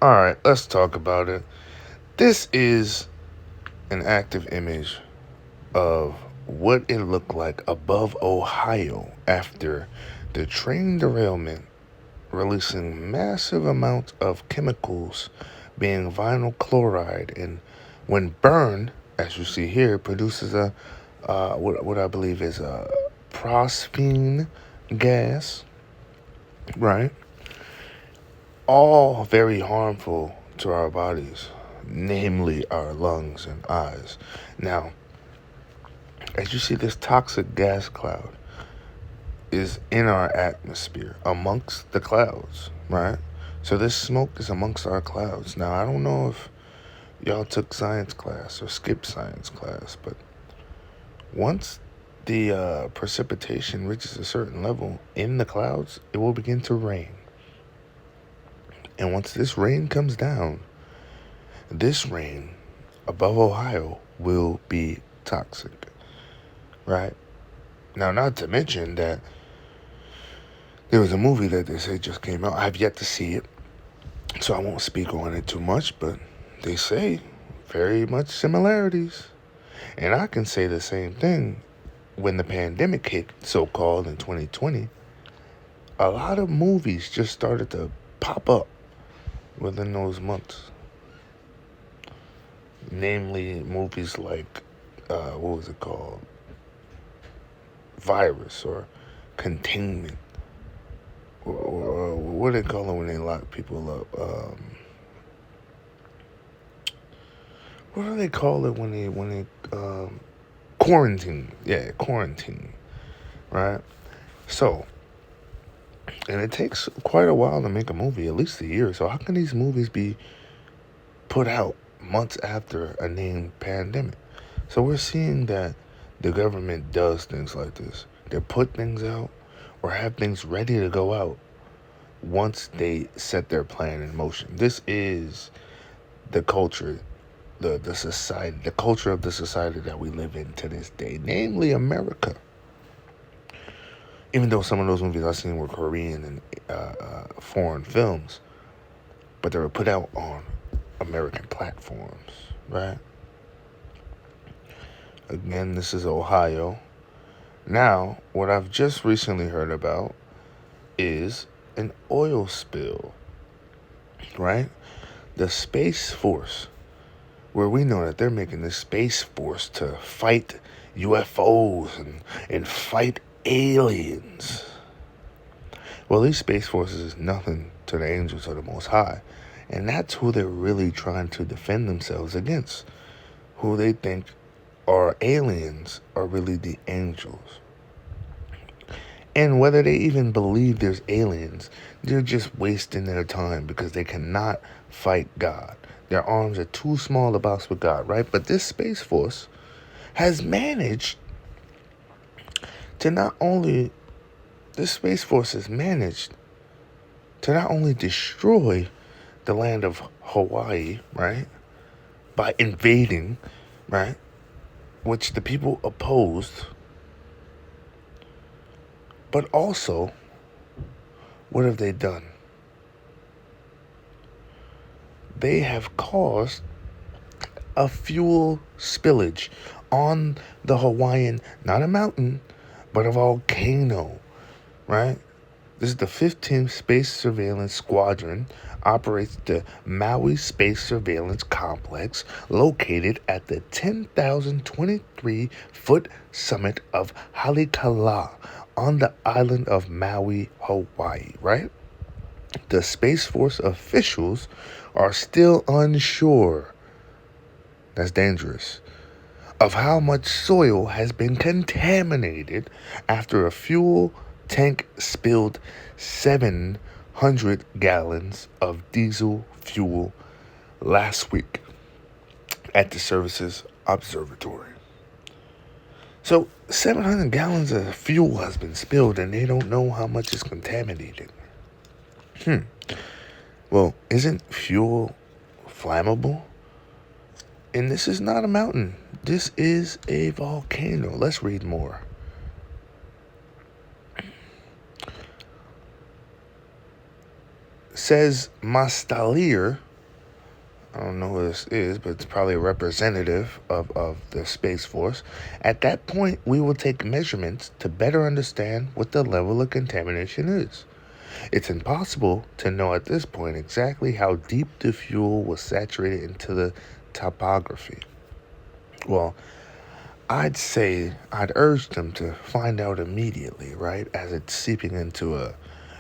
Alright, let's talk about it. This is an active image of what it looked like above Ohio after the train derailment, releasing massive amounts of chemicals, being vinyl chloride, and when burned, as you see here, produces a what I believe is a phosphine gas, right? All very harmful to our bodies, namely our lungs and eyes. Now, as you see, this toxic gas cloud is in our atmosphere amongst the clouds, right? So this smoke is amongst our clouds. Now, I don't know if y'all took science class or skipped science class, but once the precipitation reaches a certain level in the clouds, it will begin to rain. And once this rain comes down, this rain above Ohio will be toxic, right? Now, not to mention that there was a movie that they say just came out. I have yet to see it, so I won't speak on it too much, but they say very much similarities. And I can say the same thing. When the pandemic hit, so-called, in 2020, a lot of movies just started to pop up within those months. Namely, movies like, what was it called? Virus or Containment. Or what do they call it when they lock people up? What do they call it when they quarantine? Yeah, quarantine, right? So, and it takes quite a while to make a movie, at least a year. So how can these movies be put out months after a named pandemic? So we're seeing that the government does things like this. They put things out or have things ready to go out once they set their plan in motion. This is the culture, the society, the culture of the society that we live in to this day, namely America. Even though some of those movies I've seen were Korean and foreign films, but they were put out on American platforms, right? Again, this is Ohio. Now, what I've just recently heard about is an oil spill, right? The Space Force, where we know that they're making this Space Force to fight UFOs and fight aliens. Well, these Space Forces is nothing to the angels of the Most High. And that's who they're really trying to defend themselves against. Who they think are aliens are really the angels. And whether they even believe there's aliens, they're just wasting their time because they cannot fight God. Their arms are too small to box with God, right? But this Space Force has managed to not only, this Space Force has managed to not only destroy the land of Hawaii, right, by invading, right, which the people opposed, but also, what have they done? They have caused a fuel spillage on the Hawaiian, not a mountain, but a volcano, right? This is the 15th Space Surveillance Squadron, operates the Maui Space Surveillance Complex, located at the 10,023-foot summit of Kaleakala on the island of Maui, Hawaii, right? The Space Force officials are still unsure, that's dangerous, of how much soil has been contaminated after a fuel tank spilled 700 gallons of diesel fuel last week at the service's observatory. So 700 gallons of fuel has been spilled and they don't know how much is contaminated. Well, isn't fuel flammable? And this is not a mountain. This is a volcano. Let's read more. Says Mastalir, I don't know who this is, but it's probably a representative of the Space Force. At that point, we will take measurements to better understand what the level of contamination is. It's impossible to know at this point exactly how deep the fuel was saturated into the topography. Well, I'd urge them to find out immediately, right, as it's seeping into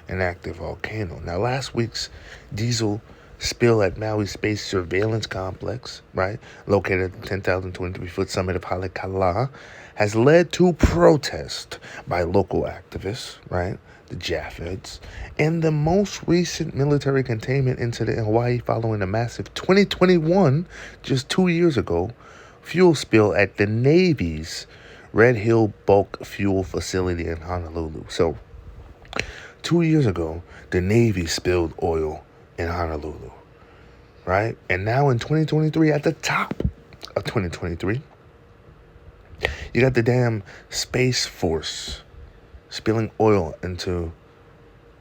an active volcano. Now, last week's diesel spill at Maui Space Surveillance Complex, right, located at the 10,023-foot summit of Kaleakala, has led to protest by local activists, right, the Japhets, and the most recent military containment incident in Hawaii following a massive 2021, just 2 years ago, fuel spill at the Navy's Red Hill Bulk Fuel Facility in Honolulu. So, 2 years ago, the Navy spilled oil in Honolulu, right? And now in 2023, at the top of 2023, you got the damn Space Force spilling oil into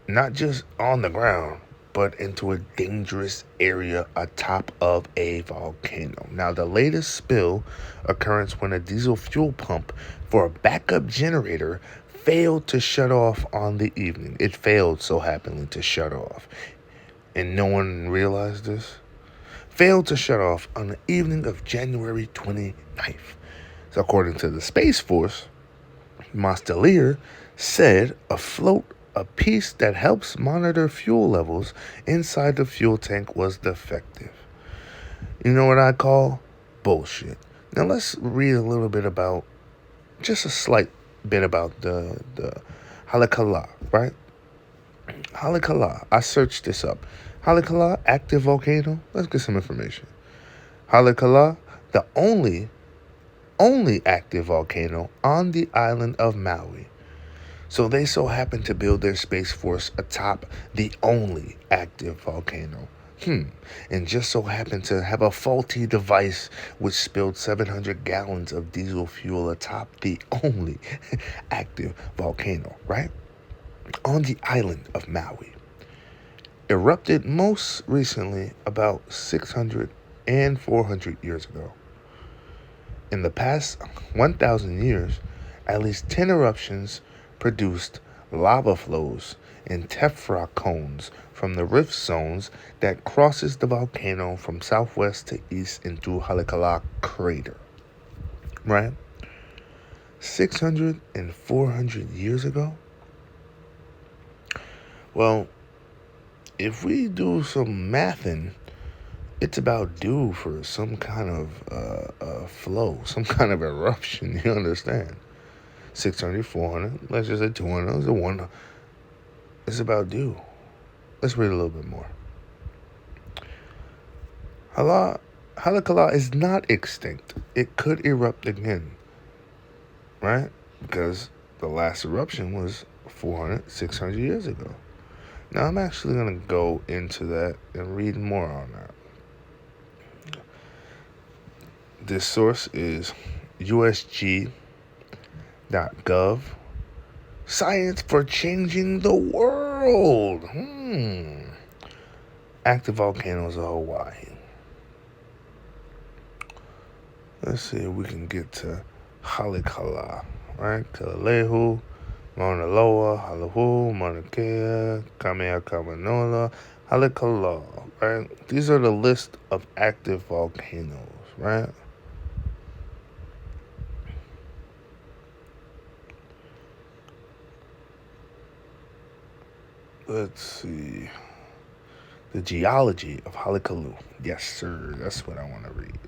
not just on the ground, but into a dangerous area atop of a volcano. Now, the latest spill occurrence when a diesel fuel pump for a backup generator failed to shut off on the evening. It failed so happily to shut off. And no one realized this. Failed to shut off on the evening of January 29th. So according to the Space Force, Mostelier said a piece that helps monitor fuel levels inside the fuel tank was defective. You know what I call bullshit. Now let's read a little bit about, just a slight bit about the Kaleakala, right? Kaleakala. I searched this up. Kaleakala, active volcano. Let's get some information. Kaleakala, the only active volcano on the island of Maui. So they so happen to build their Space Force atop the only active volcano. And just so happened to have a faulty device which spilled 700 gallons of diesel fuel atop the only active volcano, right? On the island of Maui. Erupted most recently about 600 and 400 years ago. In the past 1,000 years, at least 10 eruptions produced lava flows and tephra cones from the rift zones that crosses the volcano from southwest to east into Kaleakala crater. Right? 600 and 400 years ago? Well, if we do some mathing, it's about due for some kind of flow, some kind of eruption, you understand? 600, 400, let's just say 200, it's about due. Let's read a little bit more. Kaleakala is not extinct. It could erupt again, right? Because the last eruption was 400, 600 years ago. Now, I'm actually going to go into that and read more on that. This source is usg.gov. Science for changing the world. Active volcanoes of Hawaii. Let's see if we can get to Kaleakala, right? Kalehu, Mauna Loa, Halahu, Mauna Kea, Kamehameha, Kaleakala, right? These are the list of active volcanoes, right? Let's see. The geology of Kaleakala. Yes, sir. That's what I want to read.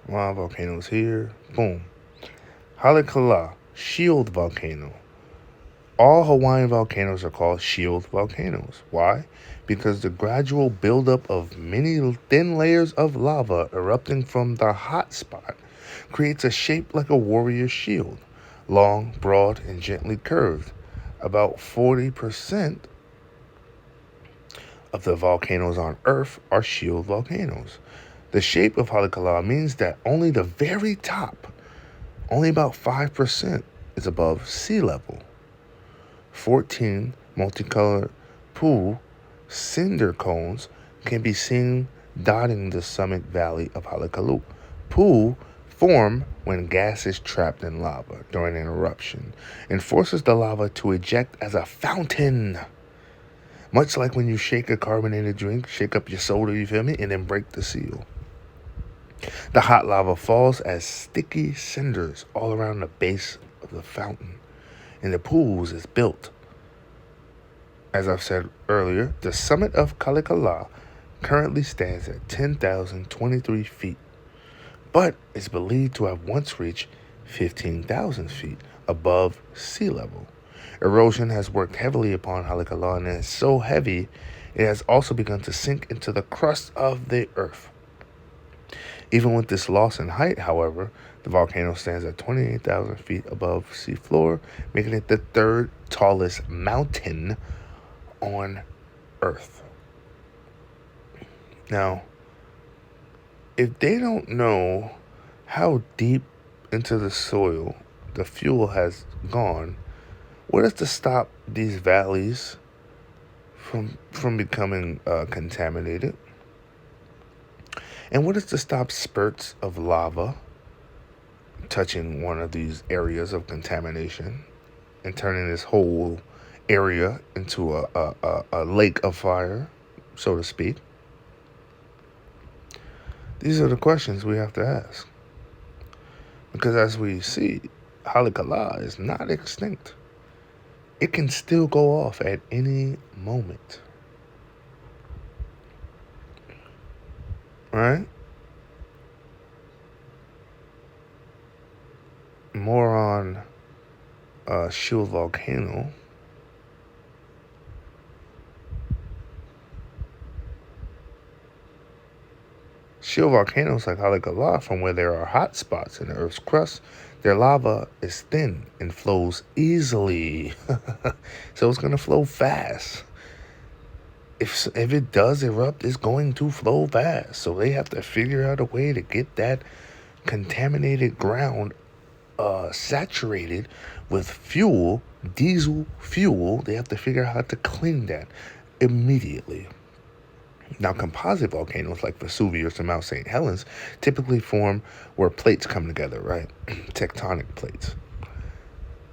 One volcanoes here. Boom. Kaleakala, shield volcano. All Hawaiian volcanoes are called shield volcanoes. Why? Because the gradual buildup of many thin layers of lava erupting from the hot spot creates a shape like a warrior's shield. Long, broad, and gently curved. About 40% of the volcanoes on Earth are shield volcanoes. The shape of Kaleakala means that only the very top, only about 5%, is above sea level. 14 multicolored Pool cinder cones can be seen dotting the summit valley of Halakalu. Pool form when gas is trapped in lava during an eruption and forces the lava to eject as a fountain. Much like when you shake a carbonated drink, shake up your soda, you feel me, and then break the seal. The hot lava falls as sticky cinders all around the base of the fountain, and the pools is built. As I've said earlier, the summit of Kaleakala currently stands at 10,023 feet, but is believed to have once reached 15,000 feet above sea level. Erosion has worked heavily upon Kaleakala, and is so heavy it has also begun to sink into the crust of the earth. Even with this loss in height, however, the volcano stands at 28,000 feet above seafloor, making it the third tallest mountain on Earth. Now, if they don't know how deep into the soil the fuel has gone, what is to stop these valleys from becoming contaminated? And what is to stop spurts of lava touching one of these areas of contamination and turning this whole area into a lake of fire, so to speak? These are the questions we have to ask. Because as we see, Kaleakala is not extinct. It can still go off at any moment. Right? More on Shield Volcano. Shield volcanoes like Kaleakala, from where there are hot spots in the Earth's crust, their lava is thin and flows easily. So it's going to flow fast. If it does erupt, it's going to flow fast. So they have to figure out a way to get that contaminated ground saturated with fuel, diesel fuel. They have to figure out how to clean that immediately. Now, composite volcanoes like Vesuvius and Mount St. Helens typically form where plates come together, right? Tectonic plates.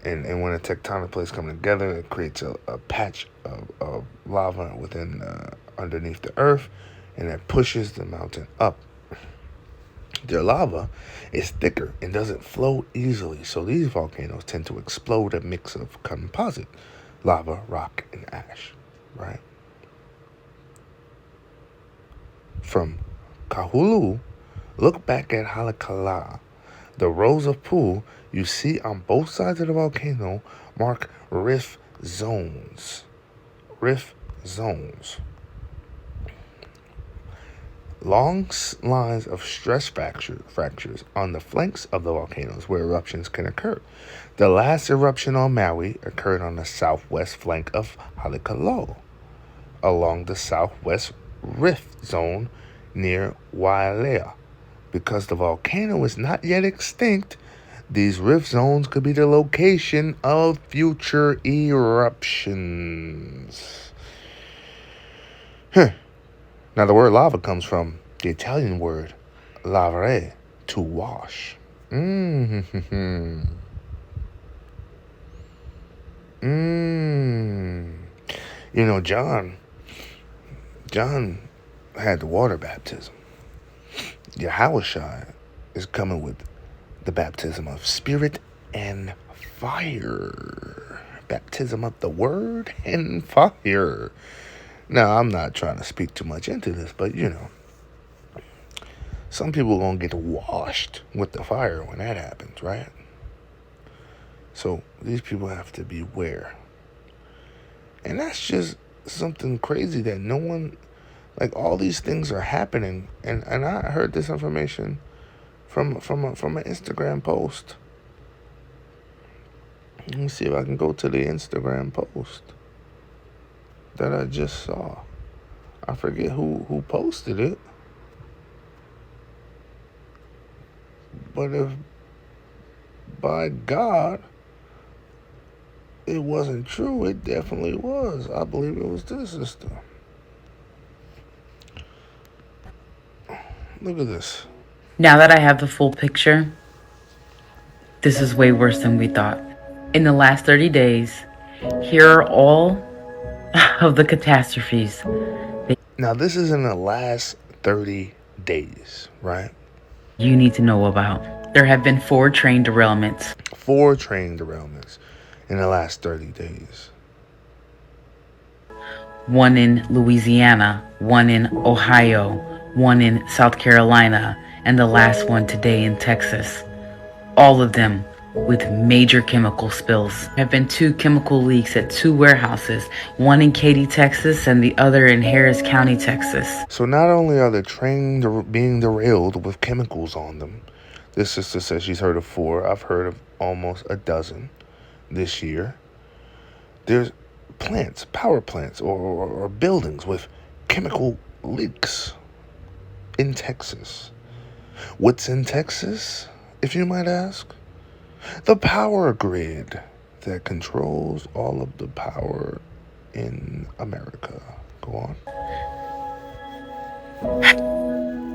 And when a tectonic plates come together, it creates a patch of lava within underneath the earth, and it pushes the mountain up. Their lava is thicker and doesn't flow easily, so these volcanoes tend to explode a mix of composite lava, rock, and ash, right? From Kahulu, look back at Kaleakala. The rows of pool you see on both sides of the volcano mark rift zones. Rift zones. Long lines of stress fractures on the flanks of the volcanoes where eruptions can occur. The last eruption on Maui occurred on the southwest flank of Kaleakala, along the southwest rift zone near Wailea. Because the volcano is not yet extinct, these rift zones could be the location of future eruptions. Now, the word lava comes from the Italian word lavare, to wash. Mm-hmm. You know, John had the water baptism. Yahushua is coming with the baptism of spirit and fire. Baptism of the word and fire. Now, I'm not trying to speak too much into this, but you know, some people are going to get washed with the fire when that happens, right? So these people have to beware. And that's just something crazy that no one, like, all these things are happening. And I heard this information from an Instagram post. Let me see if I can go to the Instagram post that I just saw. I forget who posted it. But if by God, it wasn't true. It definitely was. I believe it was this sister. Look at this. Now that I have the full picture, this is way worse than we thought. In the last 30 days, here are all of the catastrophes. Now, this is in the last 30 days, right? You need to know about. There have been 4 train derailments. 4 train derailments in the last 30 days. One in Louisiana, one in Ohio, one in South Carolina, and the last one today in Texas. All of them with major chemical spills. There have been 2 chemical leaks at 2 warehouses, one in Katy, Texas, and the other in Harris County, Texas. So not only are the trains being derailed with chemicals on them, this sister says she's heard of 4. I've heard of almost a dozen this year. There's plants, power plants, or buildings with chemical leaks in Texas. What's in Texas, if you might ask? The power grid that controls all of the power in America. Go on.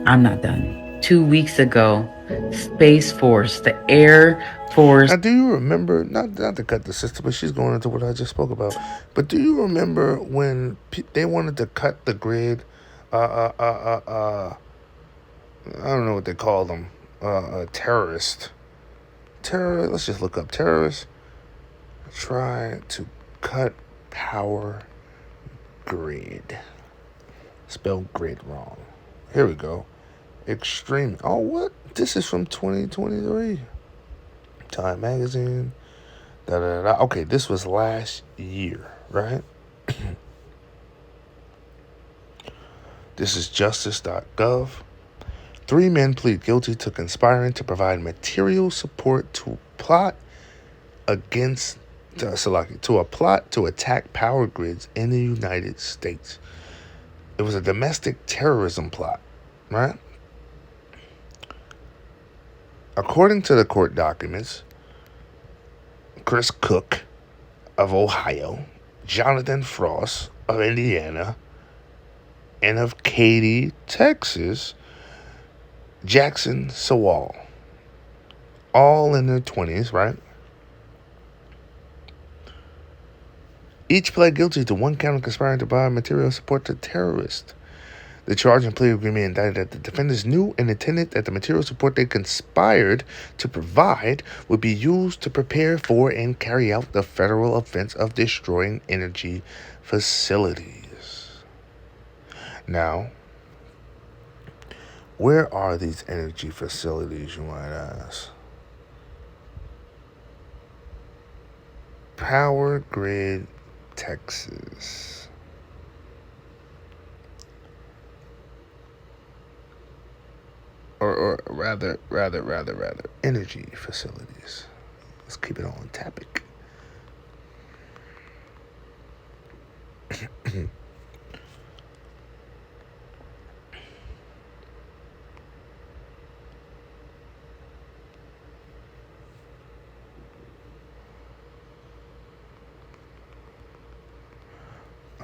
I'm not done. 2 weeks ago, Space Force, the Air Force. Now, do you remember, not to cut the sister, but she's going into what I just spoke about, but do you remember when they wanted to cut the grid? I don't know what they call them. Terrorist. Let's just look up terrorists. Try to cut power grid. Spelled grid wrong. Here we go. Extreme. Oh, what? This is from 2023. Time Magazine. Da, da, da. Okay, this was last year, right? This is justice.gov. 3 men plead guilty to conspiring to provide material support to plot against to a plot to attack power grids in the United States. It was a domestic terrorism plot, right? According to the court documents, Chris Cook of Ohio, Jonathan Frost of Indiana, and of Katy, Texas, Jackson Sewall, all in their 20s, right? Each pled guilty to 1 count of conspiring to provide material support to terrorists. The charge and plea agreement indicted that the defendants knew and intended that the material support they conspired to provide would be used to prepare for and carry out the federal offense of destroying energy facilities. Now, where are these energy facilities, you might ask? Power Grid, Texas. Or rather, energy facilities. Let's keep it on topic.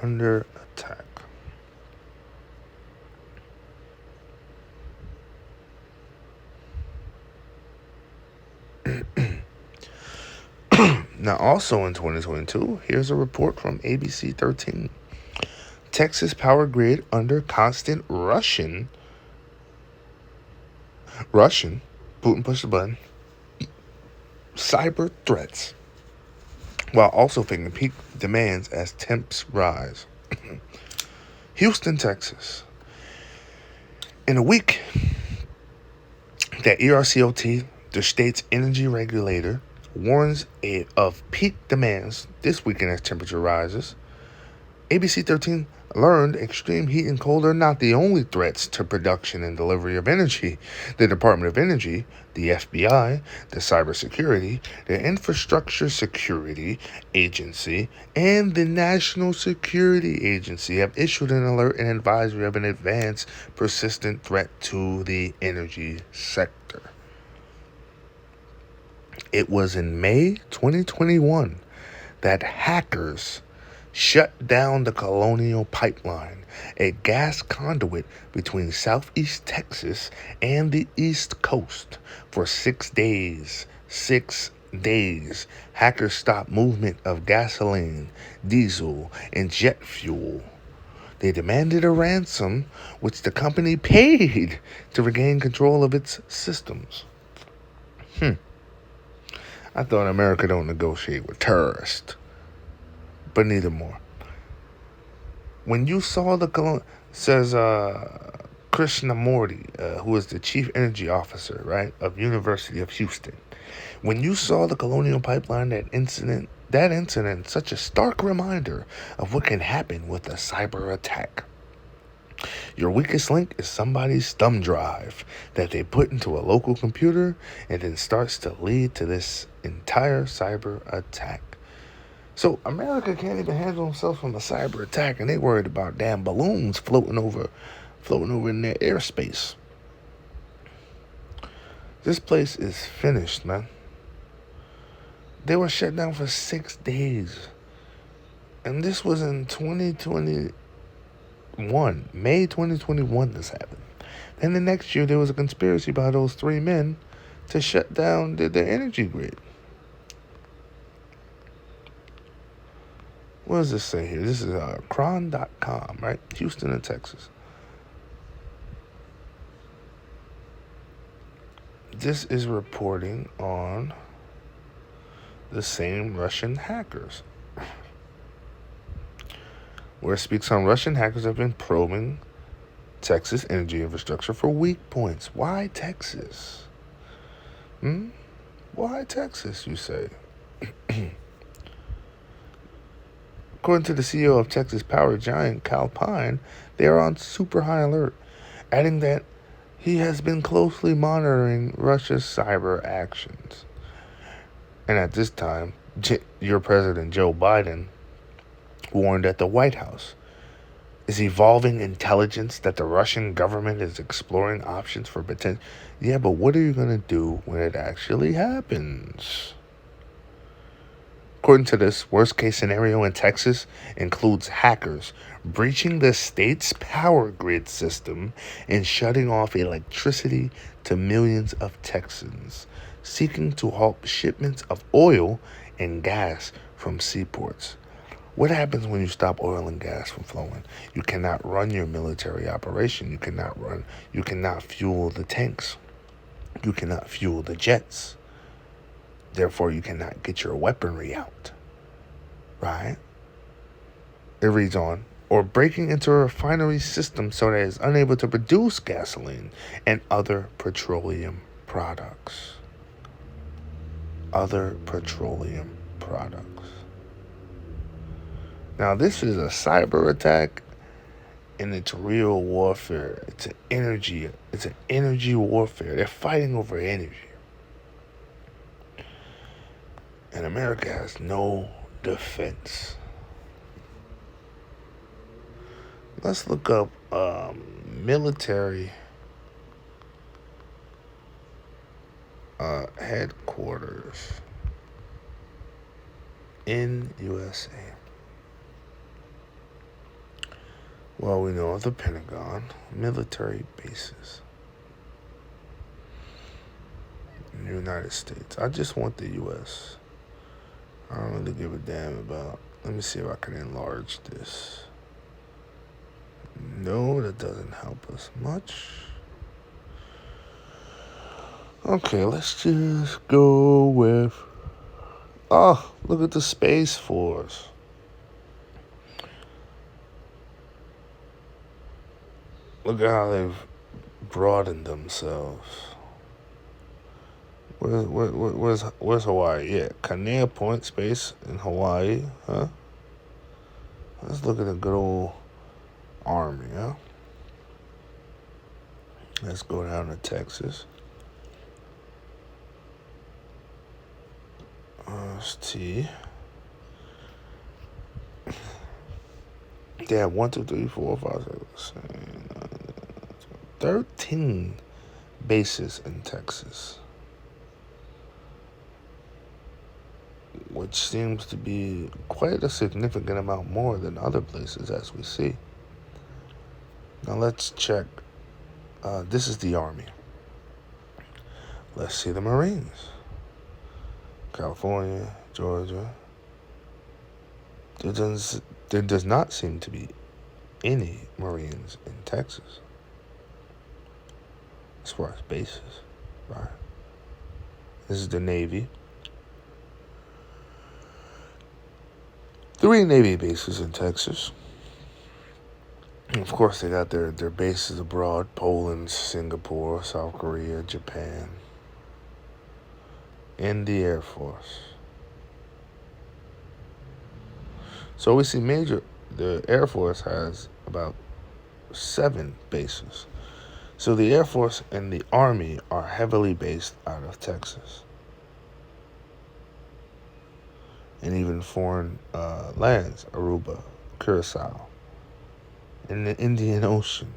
Under attack. Now, also in 2022, here's a report from ABC 13. Texas power grid under constant Russian, Putin pushed the button, cyber threats, while also facing peak demands as temps rise. Houston, Texas. In a week that ERCOT, the state's energy regulator, warns of peak demands this weekend as temperature rises, ABC 13 learned extreme heat and cold are not the only threats to production and delivery of energy. The Department of Energy, the FBI, the Cybersecurity, the Infrastructure Security Agency, and the National Security Agency have issued an alert and advisory of an advanced, persistent threat to the energy sector. It was in May 2021 that hackers shut down the Colonial Pipeline, a gas conduit between southeast Texas and the East Coast, for 6 days. 6 days. Hackers stopped movement of gasoline, diesel, and jet fuel. They demanded a ransom, which the company paid to regain control of its systems. I thought America don't negotiate with terrorists, but neither more. When you saw says Krishnamurti, who is the chief energy officer, right, of University of Houston. When you saw the Colonial Pipeline, that incident, such a stark reminder of what can happen with a cyber attack. Your weakest link is somebody's thumb drive that they put into a local computer and then starts to lead to this entire cyber attack. So America can't even handle themselves from a cyber attack, and they worried about damn balloons floating over in their airspace. This place is finished, man. They were shut down for 6 days. And this was in 2021. May 2021 this happened. Then the next year there was a conspiracy by those three men to shut down the energy grid. What does this say here? This is cron.com, right? Houston and Texas. This is reporting on the same Russian hackers, where it speaks on Russian hackers have been probing Texas energy infrastructure for weak points. Why Texas? Why Texas, you say? According to the CEO of Texas power giant Calpine, they are on super high alert, adding that he has been closely monitoring Russia's cyber actions. And at this time, your president, Joe Biden, warned that the White House is evolving intelligence that the Russian government is exploring options for potential. Yeah, but what are you going to do when it actually happens? According to this, worst case scenario in Texas includes hackers breaching the state's power grid system and shutting off electricity to millions of Texans, seeking to halt shipments of oil and gas from seaports. What happens when you stop oil and gas from flowing? You cannot run your military operation. You cannot fuel the tanks. You cannot fuel the jets. Therefore, you cannot get your weaponry out. Right? It reads on. Or breaking into a refinery system so that it's unable to produce gasoline and other petroleum products. Other petroleum products. Now, this is a cyber attack, and it's real warfare. It's an energy warfare. They're fighting over energy. And America has no defense. Let's look up military headquarters in USA. Well, we know of the Pentagon, military bases in the United States. I just want the U.S. I don't really give a damn about. Let me see if I can enlarge this. No, that doesn't help us much. Okay, let's just go with. Oh, look at the Space Force. Look at how they've broadened themselves. Where's Hawaii? Yeah, Kane'a Point Space in Hawaii, huh? Let's look at a good old Army, huh? Let's go down to Texas. T. They have 1, 2, 3, 4, 5, 6, 13 bases in Texas. which seems to be quite a significant amount more than other places, as we see. Now let's check. This is the Army. Let's see the Marines. California, Georgia. There does not seem to be any Marines in Texas as far as bases, right? This is the Navy. 3 Navy bases in Texas. And of course, they got their bases abroad: Poland, Singapore, South Korea, Japan, and the Air Force. So we see the Air Force has about 7 bases. So the Air Force and the Army are heavily based out of Texas. And even foreign lands, Aruba, Curacao, in the Indian Ocean,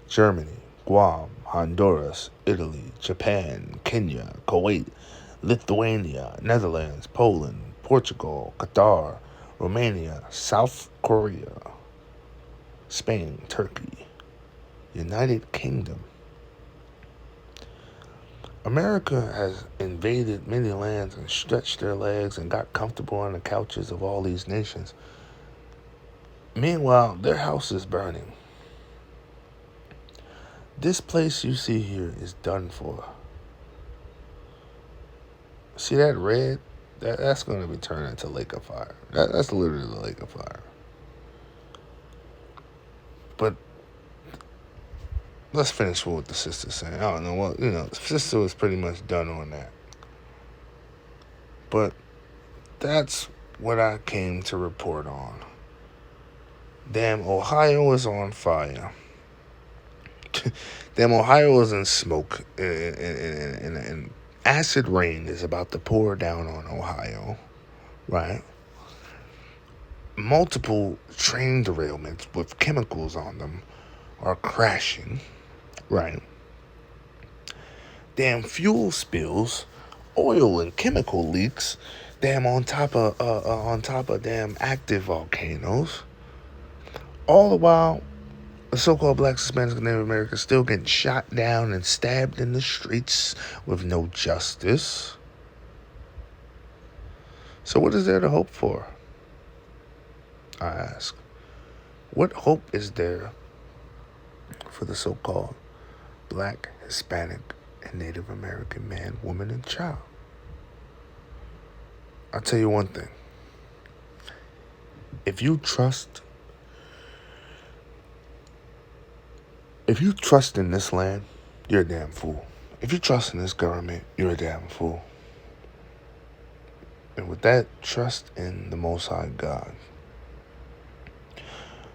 Germany, Guam, Honduras, Italy, Japan, Kenya, Kuwait, Lithuania, Netherlands, Poland, Portugal, Qatar, Romania, South Korea, Spain, Turkey, United Kingdom. America has invaded many lands and stretched their legs and got comfortable on the couches of all these nations. Meanwhile, their house is burning. This place you see here is done for. See that red? That's going to be turned into lake of fire. That's literally the lake of fire. But let's finish with what the sister's saying. I don't know what, the sister was pretty much done on that. But that's what I came to report on. Damn, Ohio is on fire. Damn, Ohio is in smoke. And acid rain is about to pour down on Ohio, right? Multiple train derailments with chemicals on them are crashing, right? Damn, fuel spills, oil and chemical leaks, damn, on top of damn active volcanoes. All the while, the so-called Black, Hispanic, and Native Americans still getting shot down and stabbed in the streets with no justice. So what is there to hope for? I ask. What hope is there for the so-called Black, Hispanic, and Native American man, woman, and child? I'll tell you one thing. If you trust in this land, you're a damn fool. If you trust in this government, you're a damn fool. And with that, trust in the Most High God,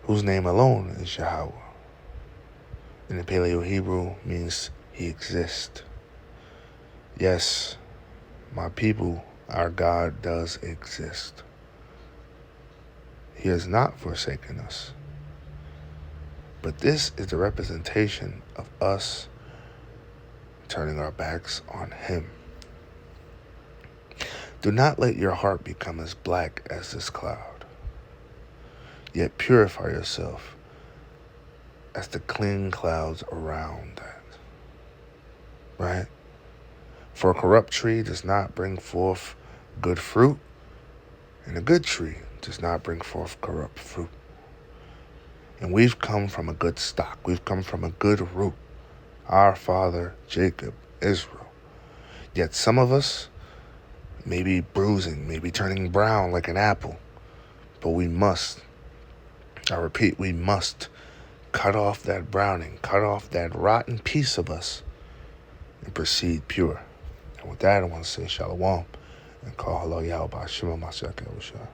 whose name alone is Yahweh. In the Paleo Hebrew means he exists. Yes, my people, our God does exist. He has not forsaken us. But this is the representation of us turning our backs on him. Do not let your heart become as black as this cloud, yet purify yourself as the clean clouds around that. Right? For a corrupt tree does not bring forth good fruit, and a good tree does not bring forth corrupt fruit. And we've come from a good stock. We've come from a good root. Our father, Jacob, Israel. Yet some of us may be bruising, may be turning brown like an apple. But we must, I repeat, we must cut off that browning, cut off that rotten piece of us, and proceed pure. And with that, I want to say shalom and call hello Yahweh Shema Mashiach Yahushua.